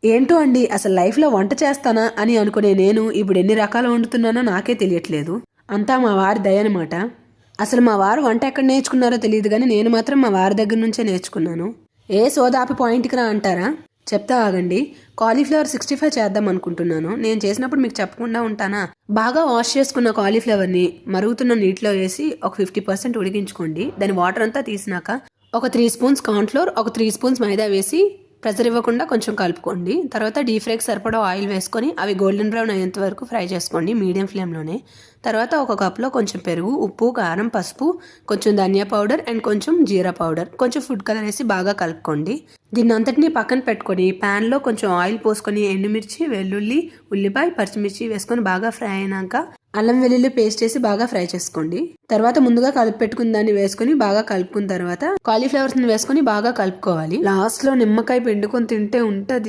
ఏంటో అండి, అసలు లైఫ్లో వంట చేస్తానా అని అనుకునే నేను ఇప్పుడు ఎన్ని రకాలు వండుతున్నానో నాకే తెలియట్లేదు. అంతా మా వారి దయ అనమాట. అసలు మా వారు వంట ఎక్కడ నేర్చుకున్నారో తెలియదు కానీ నేను మాత్రం మా వారి దగ్గర నుంచే నేర్చుకున్నాను. ఏ సోదాపి పాయింట్కి రా అంటారా? చెప్తా ఆగండి. కాలీఫ్లవర్ 65 చేద్దాం అనుకుంటున్నాను. నేను చేసినప్పుడు మీకు చెప్పకుండా ఉంటానా? బాగా వాష్ చేసుకున్న కాలీఫ్లవర్ని మరుగుతున్న నీటిలో వేసి ఒక 50% ఉడికించుకోండి. దాని వాటర్ అంతా తీసినాక ఒక 3 స్పూన్స్ కార్న్ఫ్లోర్, ఒక 3 స్పూన్స్ మైదా వేసి ప్రెజర్ ఇవ్వకుండా కొంచెం కలుపుకోండి. తర్వాత డీప్ ఫ్రైకి సరిపడా ఆయిల్ వేసుకొని అవి గోల్డెన్ బ్రౌన్ అయ్యేంత వరకు ఫ్రై చేసుకోండి మీడియం ఫ్లేమ్లోనే. తర్వాత ఒక కప్లో కొంచెం పెరుగు, ఉప్పు, కారం, పసుపు, కొంచెం ధనియా పౌడర్ అండ్ కొంచెం జీరా పౌడర్, కొంచెం ఫుడ్ కలర్ వేసి బాగా కలుపుకోండి. దీన్ని అంతటినీ పక్కన పెట్టుకొని ప్యాన్లో కొంచెం ఆయిల్ పోసుకొని ఎండుమిర్చి, వెల్లుల్లి, ఉల్లిపాయ, పచ్చిమిర్చి వేసుకొని బాగా ఫ్రై అయినాక అల్లం వెల్లుల్లి పేస్ట్ వేసి బాగా ఫ్రై చేసుకోండి. తర్వాత ముందుగా కలిపి పెట్టుకున్న దాన్ని వేసుకొని బాగా కలుపుకున్న తర్వాత కాలీఫ్లవర్స్ ని వేసుకొని బాగా కలుపుకోవాలి. లాస్ట్ లో నిమ్మకాయ పిండుకొని తింటే ఉంటది.